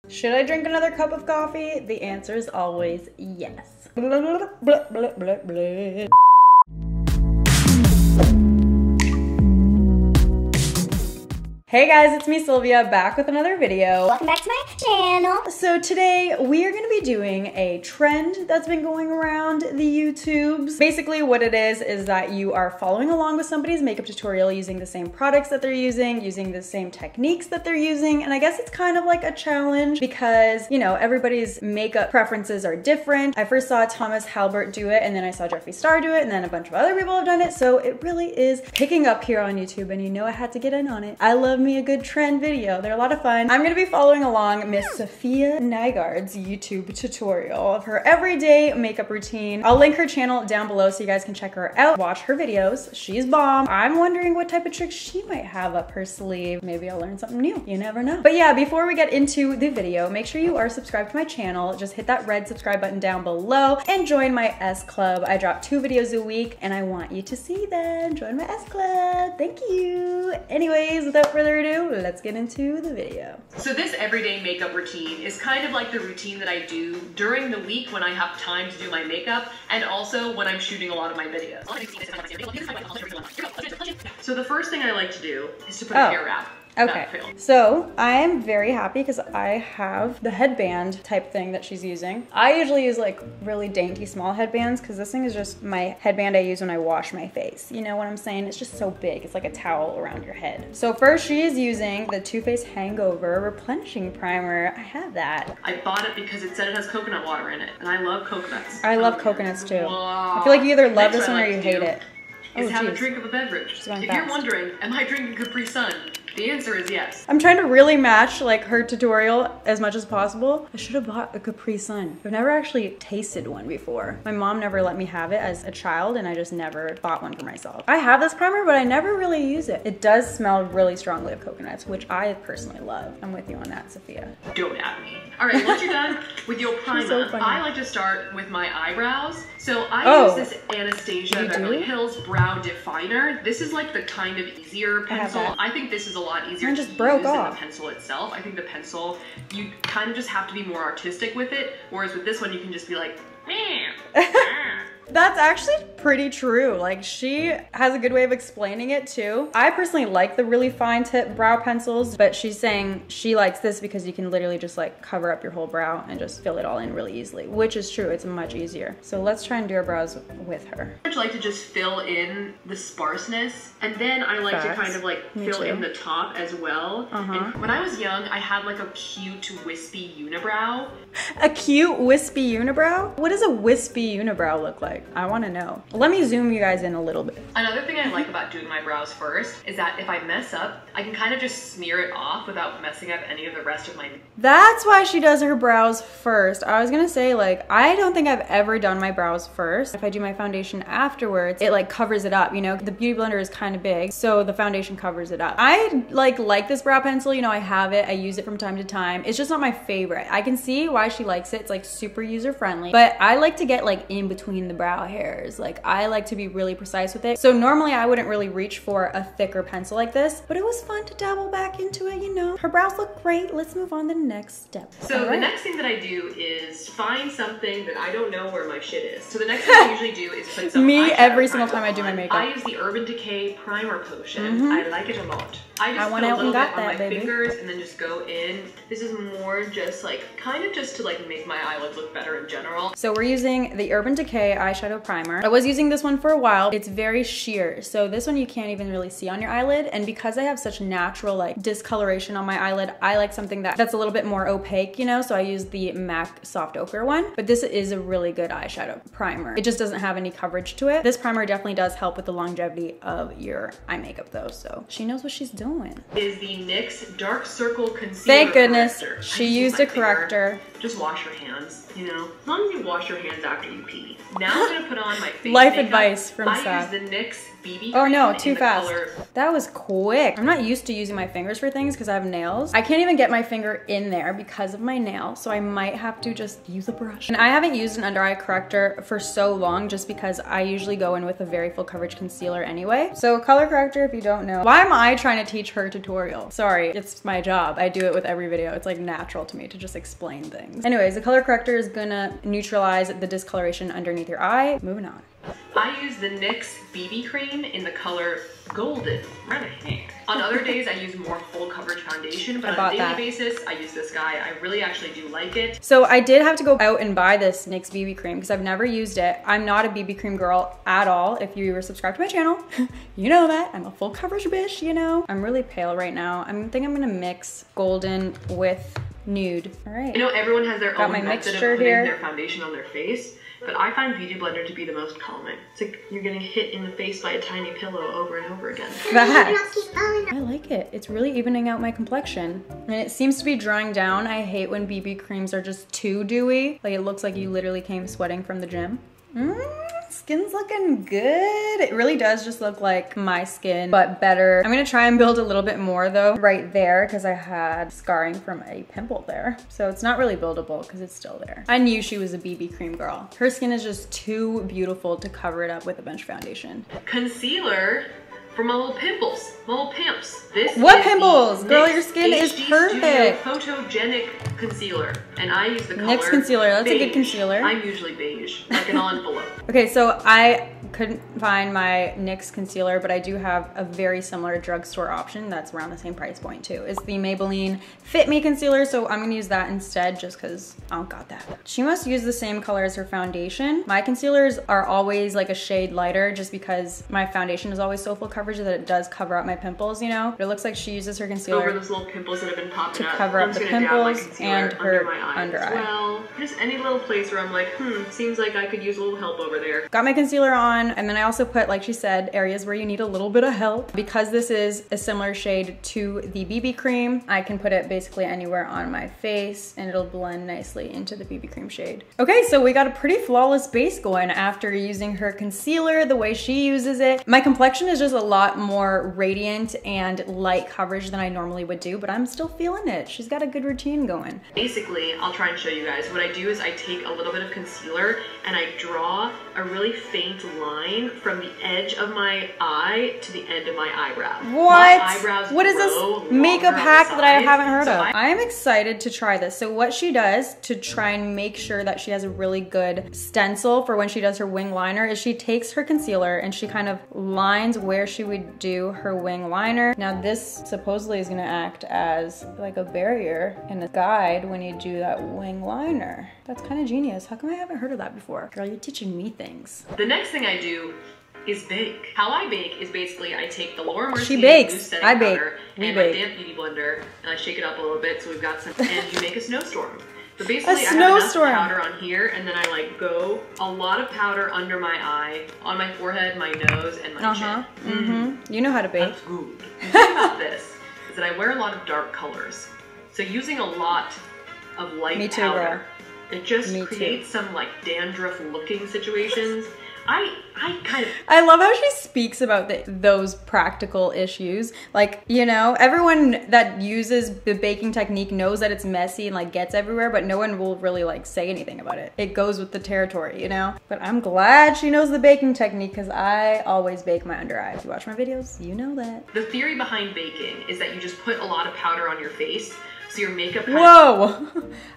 Should I drink another cup of coffee? The answer is always yes. Blah, blah, blah, blah, blah. Hey guys, it's me Sylvia, back with another video. Welcome back to my channel. So today we are going to be doing a trend that's been going around the YouTubes. Basically what it is that you are following along with somebody's makeup tutorial using the same products that they're using the same techniques that they're using, and I guess it's kind of like a challenge because, you know, everybody's makeup preferences are different. I first saw Thomas Halbert do it, and then I saw Jeffree Star do it, and then a bunch of other people have done it, so it really is picking up here on YouTube, and you know I had to get in on it. I love me a good trend video. They're a lot of fun. I'm gonna be following along Miss Safiya Nygaard's YouTube tutorial of her everyday makeup routine. I'll link her channel down below so you guys can check her out, watch her videos. She's bomb. I'm wondering what type of tricks she might have up her sleeve. Maybe I'll learn something new. You never know. But yeah, before we get into the video, make sure you are subscribed to my channel. Just hit that red subscribe button down below and join my S Club. I drop 2 videos a week and I want you to see them. Join my S Club. Thank you. Anyways, without further ado, let's get into the video. So this everyday makeup routine is kind of like the routine that I do during the week when I have time to do my makeup and also when I'm shooting a lot of my videos. So the first thing I like to do is to put a hair wrap. Okay, so I am very happy because I have the headband type thing that she's using. I usually use like really dainty small headbands because this thing is just my headband I use when I wash my face. You know what I'm saying? It's just so big. It's like a towel around your head. So first she is using the Too Faced Hangover Replenishing Primer. I have that. I bought it because it said it has coconut water in it, and I love coconuts. I love coconuts too. I feel like you either love this one or you hate it. Is have a drink of a beverage. If you're wondering, am I drinking Capri Sun? The answer is yes. I'm trying to really match like her tutorial as much as possible. I should have bought a Capri Sun. I've never actually tasted one before. My mom never let me have it as a child and I just never bought one for myself. I have this primer, but I never really use it. It does smell really strongly of coconuts, which I personally love. I'm with you on that, Safiya. Don't at me. All right, once you're done with your primer, so I like to start with my eyebrows. So I use this Anastasia Beverly Hills Brow Definer. This is like the kind of easier pencil. I think this is a lot easier to use than the pencil itself. I think the pencil, you kind of just have to be more artistic with it, whereas with this one you can just be like, meh. That's actually pretty true. Like, she has a good way of explaining it too. I personally like the really fine tip brow pencils, but she's saying she likes this because you can literally just like cover up your whole brow and just fill it all in really easily, which is true. It's much easier. So let's try and do our brows with her. I like to just fill in the sparseness, and then I like to kind of like fill in the top as well. And when I was young, I had like a cute wispy unibrow. A cute wispy unibrow? What does a wispy unibrow look like? I want to know. Let me zoom you guys in a little bit. Another thing I like about doing my brows first is that if I mess up, I can kind of just smear it off without messing up any of the rest of my... That's why she does her brows first. I was gonna say, like, I don't think I've ever done my brows first. If I do my foundation afterwards, it like covers it up, you know? The Beauty Blender is kind of big, so the foundation covers it up. I like this brow pencil, you know, I have it. I use it from time to time. It's just not my favorite. I can see why she likes it. It's like super user friendly, but I like to get like in between the brow hairs. Like, I like to be really precise with it. So normally I wouldn't really reach for a thicker pencil like this, but it was fun to dabble back into it, you know. Her brows look great. Let's move on to the next step. So the next thing that I do is find something that I don't know where my shit is. So the next thing I usually do is put some Me every single time I do my makeup. I use the Urban Decay Primer Potion. I like it a lot. I just put a little bit on my fingers and then just go in. This is more just like, kind of just to like make my eyelids look better in general. So we're using the Urban Decay eyeshadow primer. I was using this one for a while. It's very sheer. So this one you can't even really see on your eyelid. And because I have such natural like discoloration on my eyelid, I like something that's a little bit more opaque, you know? So I use the MAC Soft Ochre one, but this is a really good eyeshadow primer. It just doesn't have any coverage to it. This primer definitely does help with the longevity of your eye makeup though. So she knows what she's doing. Is the NYX Dark Circle Concealer. Thank goodness corrector. she used a corrector. Just wash your hands, you know? As long as you wash your hands after you pee. Now I'm gonna put on my face Life makeup. advice from Saf. I use the NYX BB cream. Oh no, too fast. Color. That was quick. I'm not used to using my fingers for things because I have nails. I can't even get my finger in there because of my nail, so I might have to just use a brush. And I haven't used an under eye corrector for so long just because I usually go in with a very full coverage concealer anyway. So color corrector, if you don't know. Why am I trying to teach her tutorial? Sorry, it's my job. I do it with every video. It's like natural to me to just explain things. Anyways, the color corrector is gonna neutralize the discoloration underneath your eye. Moving on. I use the NYX BB cream in the color Golden. On other days, I use more full coverage foundation, but on a daily basis, I use this guy. I really actually do like it. So I did have to go out and buy this NYX BB cream because I've never used it. I'm not a BB cream girl at all. If you were subscribed to my channel, you know that. I'm a full coverage bitch, you know. I'm really pale right now. I think I'm gonna mix Golden with Nude. All right. I know everyone has their own method of putting their foundation on their face, but I find Beauty Blender to be the most calming. It's like you're getting hit in the face by a tiny pillow over and over again. I like it. It's really evening out my complexion. And it seems to be drying down. I hate when BB creams are just too dewy. Like it looks like you literally came sweating from the gym. Skin's looking good. It really does just look like my skin, but better. I'm gonna try and build a little bit more though, right there, because I had scarring from a pimple there. So it's not really buildable because it's still there. I knew she was a BB cream girl. Her skin is just too beautiful to cover it up with a bunch of foundation. Concealer for my little pimples, my little pimps. What pimples? Girl, your skin is perfect. Photogenic concealer, and I use the color NYX concealer. That's beige. a good concealer. I'm usually beige, like an envelope. Okay, so I couldn't find my NYX concealer, but I do have a very similar drugstore option that's around the same price point too. It's the Maybelline Fit Me concealer, so I'm gonna use that instead just because I don't got that. She must use the same color as her foundation. My concealers are always like a shade lighter just because my foundation is always so full coverage that it does cover up my pimples, you know? But it looks like she uses her concealer over those little pimples that have been popping to up. cover up the pimples and her under eye. Well, just any little place where I'm like, seems like I could use a little help over there. Got my concealer on, and then I also put, like she said, areas where you need a little bit of help. Because this is a similar shade to the BB cream, I can put it basically anywhere on my face and it'll blend nicely into the BB cream shade. Okay, so we got a pretty flawless base going after using her concealer the way she uses it. My complexion is just a lot more radiant and light coverage than I normally would do, but I'm still feeling it. She's got a good routine going. Basically, I'll try and show you guys. What I do is I take a little bit of concealer and I draw a really faint line from the edge of my eye to the end of my eyebrow. What? My eyebrows what is this makeup hack that I haven't heard of? I am excited to try this. So what she does to try and make sure that she has a really good stencil for when she does her wing liner is she takes her concealer and she kind of lines where she would do her wing liner. Now this supposedly is gonna act as like a barrier and a guide when you do that wing liner. That's kind of genius. How come I haven't heard of that before? Girl, you're teaching me things. The next thing I do is bake. How I bake is basically I take the Laura Mercier She bakes. loose setting I bake. powder We and bake. my damp beauty blender, and I shake it up a little bit so we've got some, and you make a snowstorm. So basically A I have enough snowstorm. powder on here, and then I like go a lot of powder under my eye, on my forehead, my nose, and my chin. You know how to bake. That's good. The thing about this is that I wear a lot of dark colors. So using a lot of light powder, it just creates some like dandruff looking situations. I love how she speaks about those practical issues. Like, you know, everyone that uses the baking technique knows that it's messy and like gets everywhere, but no one will really like say anything about it. It goes with the territory, you know? But I'm glad she knows the baking technique because I always bake my under eye. If you watch my videos, you know that. The theory behind baking is that you just put a lot of powder on your face so your makeup Whoa!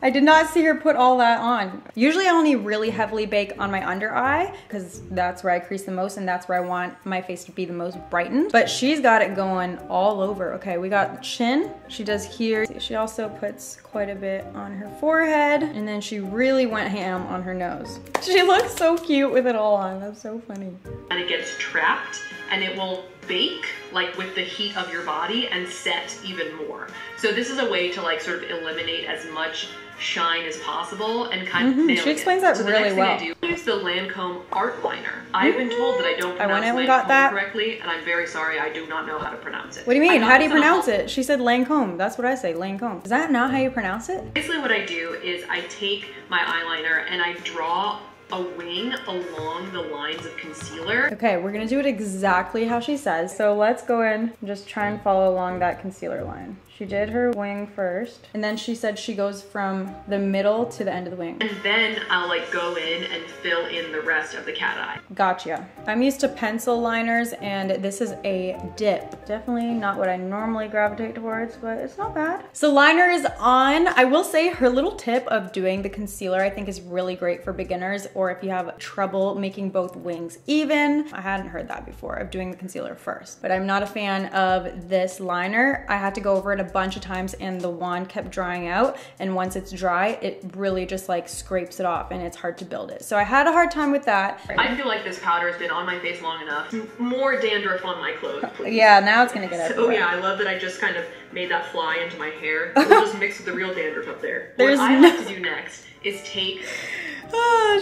I did not see her put all that on. Usually I only really heavily bake on my under eye because that's where I crease the most and that's where I want my face to be the most brightened. But she's got it going all over. Okay, we got chin. She does here. She also puts quite a bit on her forehead and then she really went ham on her nose. She looks so cute with it all on. That's so funny. And it gets trapped and it will bake like with the heat of your body and set even more. So this is a way to like sort of eliminate as much shine as possible and kind of nail She explains that really well. I use the Lancome art liner. I've been told that I don't pronounce Lancome correctly, and I'm very sorry. I do not know how to pronounce it. What do you mean? How do you pronounce it? She said Lancome. That's what I say, Lancome. Is that not how you pronounce it? Basically what I do is I take my eyeliner and I draw a wing along the lines of concealer. Okay, we're gonna do it exactly how she says. So let's go in and just try and follow along that concealer line. She did her wing first, and then she said she goes from the middle to the end of the wing. And then I'll like go in and fill in the rest of the cat eye. Gotcha. I'm used to pencil liners, and this is a dip. Definitely not what I normally gravitate towards, but it's not bad. So liner is on. I will say her little tip of doing the concealer I think is really great for beginners, or if you have trouble making both wings even. I hadn't heard that before, of doing the concealer first, but I'm not a fan of this liner. I had to go over it a bunch of times and the wand kept drying out, and once it's dry it really just like scrapes it off and it's hard to build it. So I had a hard time with that. I feel like this powder has been on my face long enough. More dandruff on my clothes, please. Yeah, now it's gonna get everywhere. Oh yeah, I love that I just kind of made that fly into my hair. We'll just mix with the real dandruff up there. What I like to do next is take...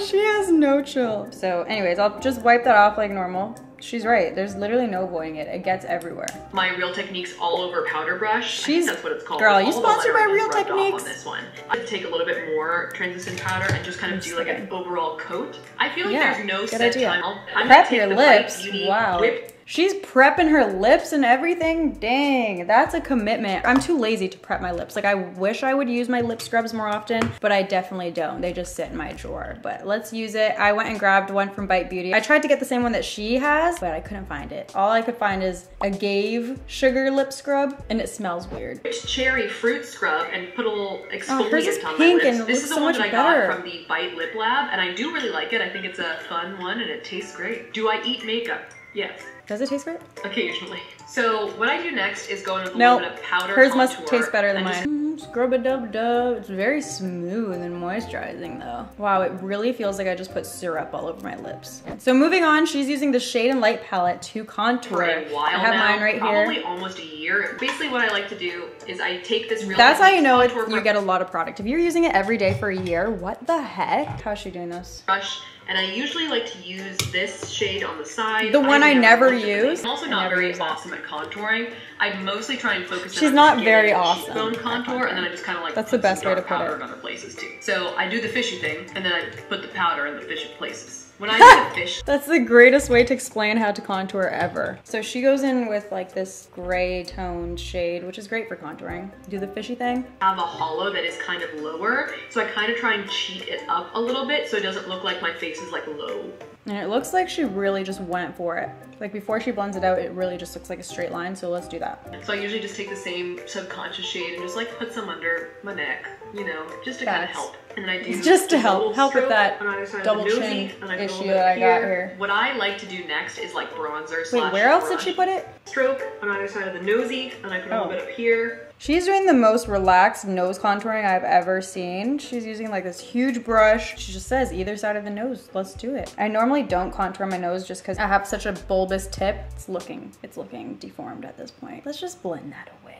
she has no chill. So anyways, I'll just wipe that off like normal. She's right, there's literally no avoiding it. It gets everywhere. My Real Techniques all over powder brush. I think that's what it's called. Girl, you sponsored by Real Techniques? On this one. I take a little bit more translucent powder and just kind of do like an overall coat. I feel like there's no set time. I'm prep your lips. Wow. She's prepping her lips and everything. Dang, that's a commitment. I'm too lazy to prep my lips. Like, I wish I would use my lip scrubs more often, but I definitely don't. They just sit in my drawer. But let's use it. I went and grabbed one from Bite Beauty. I tried to get the same one that she has, but I couldn't find it. All I could find is a Gave sugar lip scrub, and it smells weird. Cherry fruit scrub and put a little exfoliant hers is on pink my lips. and This is the so one much that I better. got from the Bite Lip Lab, and I do really like it. I think it's a fun one, and it tastes great. Do I eat makeup? Yes. Does it taste great? Occasionally. So what I do next is go in with a little bit of powder hers contour. must taste better than mine. Scrub-a-dub-dub. It's very smooth and moisturizing though. Wow, it really feels like I just put syrup all over my lips. So moving on, she's using the Shade and Light palette to contour. For a while I have now, mine right here. Probably almost a year. Basically what I like to do is I take this Real That's how you know you get a lot of product. If you're using it every day for a year, what the heck? How's she doing this? Brush. And I usually like to use this shade on the side. The one I never use. I'm also not very awesome at contouring. I mostly try and focus She's not very awesome. Cheekbone contour, and then I just kind of like that's the best way to put it. In other places too. So I do the fishy thing, and then I put the powder in the fishy places. When I do the fish. That's the greatest way to explain how to contour ever. So she goes in with like this gray toned shade, which is great for contouring. Do the fishy thing. I have a hollow that is kind of lower, so I kind of try and cheat it up a little bit so it doesn't look like my face is like low. And it looks like she really just went for it. Like before she blends it out, it really just looks like a straight line, so let's do that. So I usually just take the same subconscious shade and just like put some under my neck, you know, just to kind of help. And then I do just to help with that double chin issue that I got here. What I like to do next is like bronzer. Wait, where else did she put it? Stroke on either side of the nosy, and I put a little bit up here. She's doing the most relaxed nose contouring I've ever seen. She's using like this huge brush. She just says either side of the nose, let's do it. I normally don't contour my nose just because I have such a bulbous tip. It's looking deformed at this point. Let's just blend that away.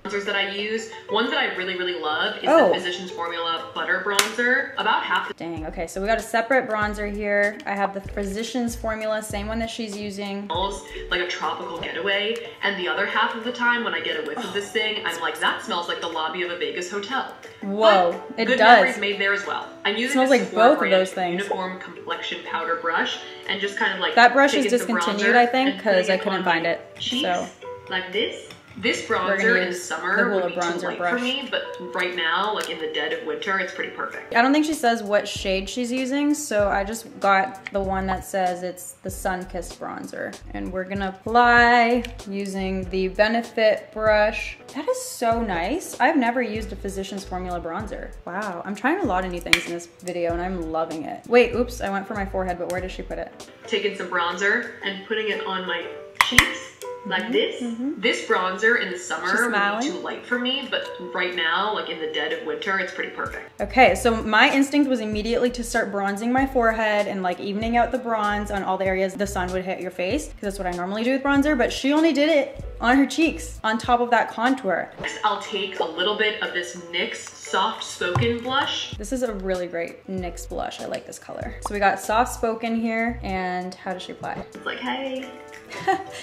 Bronzers that I use, one that I really love is the Physicians Formula Butter Bronzer. About half. Dang, okay, so we got a separate bronzer here. I have the Physicians Formula, same one that she's using. Smells like a tropical getaway, and the other half of the time when I get a whiff of this thing, I'm like, that smells like the lobby of a Vegas hotel. Whoa, but it good does. Memories made there as well. I'm using smells this like both of those things. Uniform Complexion Powder Brush, and just kind of like that brush is discontinued, I think, because I couldn't find it. Cheeks, so like this. This bronzer in the summer would be too light for me, but right now, like in the dead of winter, it's pretty perfect. I don't think she says what shade she's using, so I just got the one that says it's the Sun-Kissed bronzer. And we're gonna apply using the Benefit brush. That is so nice. I've never used a Physicians Formula bronzer. Wow, I'm trying a lot of new things in this video and I'm loving it. Wait, oops, I went for my forehead, but where does she put it? Taking some bronzer and putting it on my cheeks. Like this. This bronzer in the summer would be too light for me, but right now, like in the dead of winter, it's pretty perfect. Okay, so my instinct was immediately to start bronzing my forehead and like evening out the bronze on all the areas the sun would hit your face, because that's what I normally do with bronzer, but she only did it on her cheeks on top of that contour. Next, I'll take a little bit of this NYX Soft Spoken blush. This is a really great NYX blush. I like this color. So we got Soft Spoken here, and how does she apply? It's like, hey.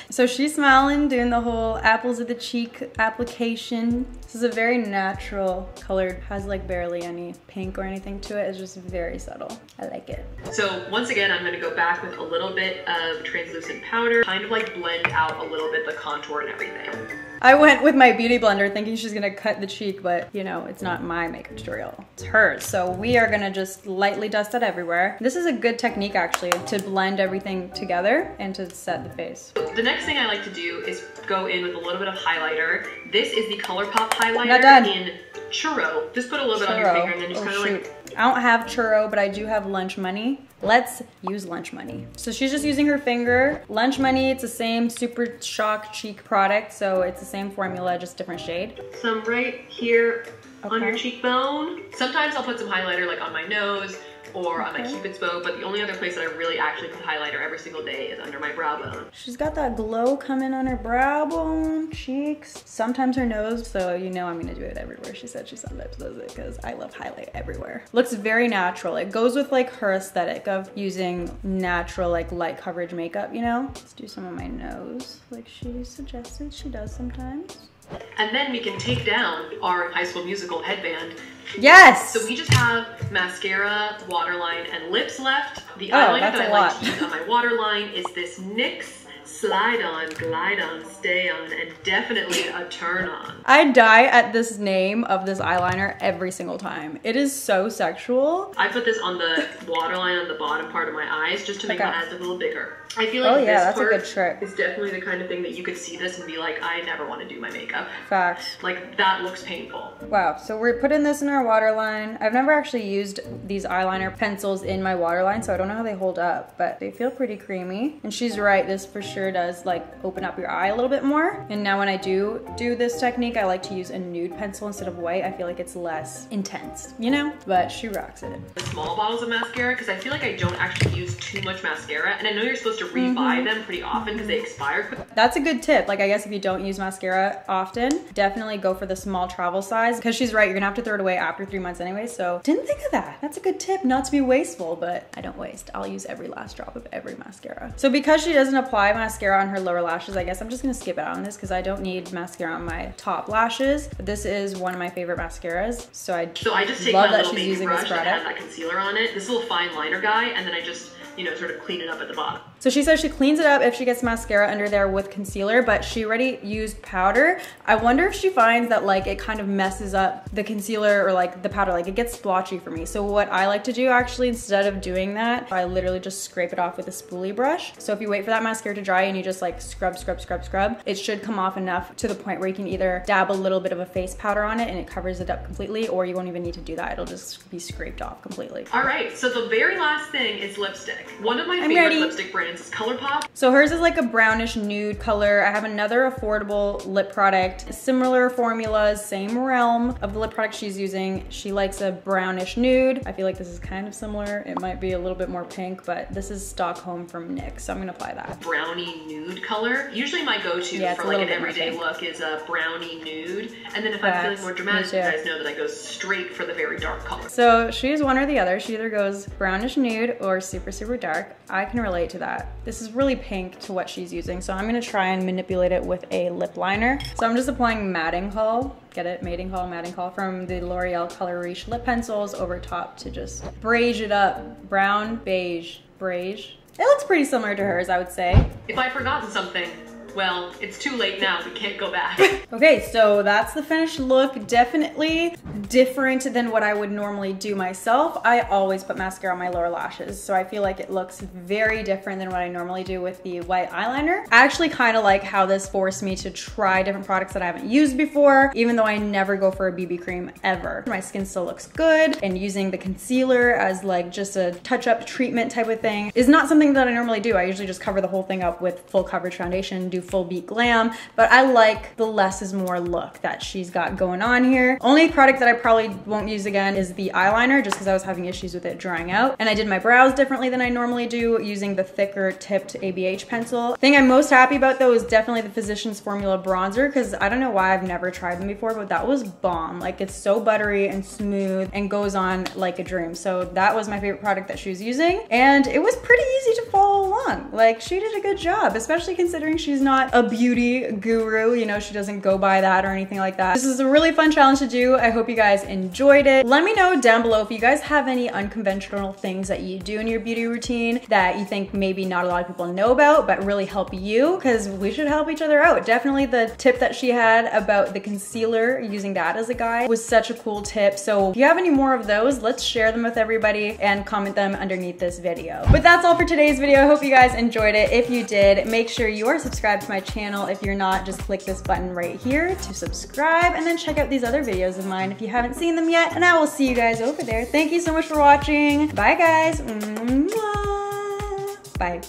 So she's smiling, doing the whole apples of the cheek application. This is a very natural color, has like barely any pink or anything to it. It's just very subtle. I like it. So once again, I'm gonna go back with a little bit of translucent powder, kind of like blend out a little bit the contour and everything. I went with my beauty blender thinking she's gonna cut the cheek, but you know, it's not my makeup tutorial, it's hers. So we are gonna just lightly dust that everywhere. This is a good technique actually to blend everything together and to set the face. The next thing I like to do is go in with a little bit of highlighter. This is the ColourPop highlighter in Churro. Just put a little bit on your finger and then just kind of like... I don't have Churro, but I do have Lunch Money. Let's use Lunch Money. So she's just using her finger. Lunch Money, it's the same Super Shock Cheek product, so it's the same formula, just different shade. Some right here on your cheekbone. Sometimes I'll put some highlighter like on my nose or on my Cupid's bow, but the only other place that I really actually put highlighter every single day is under my brow bone. She's got that glow coming on her brow bone, cheeks, sometimes her nose, so you know I'm gonna do it everywhere. She said she sometimes does it because I love highlight everywhere. Looks very natural. It goes with like her aesthetic of using natural like light coverage makeup, you know? Let's do some on my nose like she suggested she does sometimes. And then we can take down our High School Musical headband. Yes! So we just have mascara, waterline, and lips left. The eyeliner that I like to use on my waterline is this NYX Slide On, Glide On, Stay On, and definitely a turn on. I die at this name of this eyeliner every single time. It is so sexual. I put this on the waterline on the bottom part of my eyes just to make my eyes look a little bigger. I feel like this that's part a good trick. is definitely the kind of thing that you could see this and be like, I never want to do my makeup. Facts. Like, that looks painful. Wow, so we're putting this in our waterline. I've never actually used these eyeliner pencils in my waterline, so I don't know how they hold up, but they feel pretty creamy. And she's right, this for sure does like open up your eye a little bit more. And now when I do this technique, I like to use a nude pencil instead of white. I feel like it's less intense, you know? But she rocks it. The small bottles of mascara, because I feel like I don't actually use too much mascara, and I know you're supposed to rebuy them pretty often because they expire quick. That's a good tip. Like, I guess if you don't use mascara often, definitely go for the small travel size, because she's right, you're gonna have to throw it away after 3 months anyway. So didn't think of that. That's a good tip, not to be wasteful, but I don't waste. I'll use every last drop of every mascara. So because she doesn't apply mascara on her lower lashes, I guess I'm just gonna skip out on this because I don't need mascara on my top lashes. But this is one of my favorite mascaras, so I just take my love that little she's using brush this product. that has that concealer on it, this little fine liner guy, and then I just, you know, sort of clean it up at the bottom. So she says she cleans it up if she gets mascara under there with concealer, but she already used powder. I wonder if she finds that like it kind of messes up the concealer or like the powder, like it gets splotchy for me. So what I like to do actually, instead of doing that, I literally just scrape it off with a spoolie brush. So if you wait for that mascara to dry and you just like scrub, it should come off enough to the point where you can either dab a little bit of a face powder on it and it covers it up completely, or you won't even need to do that. It'll just be scraped off completely. All right, so the very last thing is lipstick. One of my favorite lipstick brands is ColourPop. So hers is like a brownish nude color. I have another affordable lip product, similar formulas, same realm of the lip product she's using. She likes a brownish nude. I feel like this is kind of similar. It might be a little bit more pink, but this is Stockholm from NYX, so I'm gonna apply that. Brownie nude color. Usually my go-to for like an everyday look is a brownie nude. And then if I'm feeling more dramatic, you guys know that I go straight for the very dark color. So she's one or the other. She either goes brownish nude or super, super dark. I can relate to that. This is really pink to what she's using, so I'm gonna try and manipulate it with a lip liner. So I'm just applying Matting Call, get it? Matting Call from the L'Oreal Color Riche lip pencils over top to just beige it up. Brown, beige, beige. It looks pretty similar to hers, I would say. If I've forgotten something, well, it's too late now. We can't go back. Okay, so that's the finished look. Definitely different than what I would normally do myself. I always put mascara on my lower lashes, so I feel like it looks very different than what I normally do with the white eyeliner. I actually kind of like how this forced me to try different products that I haven't used before, even though I never go for a BB cream ever. My skin still looks good, and using the concealer as like just a touch-up treatment type of thing is not something that I normally do. I usually just cover the whole thing up with full coverage foundation, do full beat glam, but I like the less is more look that she's got going on here. Only product that I probably won't use again is the eyeliner, just because I was having issues with it drying out. And I did my brows differently than I normally do, using the thicker tipped ABH pencil. Thing I'm most happy about though is definitely the Physicians Formula bronzer, because I don't know why I've never tried them before, but that was bomb. Like, it's so buttery and smooth and goes on like a dream. So that was my favorite product that she was using, and it was pretty easy to follow along. Like, she did a good job, especially considering she's not a beauty guru, you know, she doesn't go by that or anything like that. This is a really fun challenge to do. I hope you guys enjoyed it. Let me know down below if you guys have any unconventional things that you do in your beauty routine that you think maybe not a lot of people know about but really help you, because we should help each other out. Definitely the tip that she had about the concealer, using that as a guide, was such a cool tip. So if you have any more of those, let's share them with everybody and comment them underneath this video. But that's all for today's video. I hope you guys enjoyed it. If you did, make sure you are subscribed to my channel. If you're not, just click this button right here to subscribe, and then check out these other videos of mine if you haven't seen them yet, and I will see you guys over there. Thank you so much for watching. Bye guys. Bye.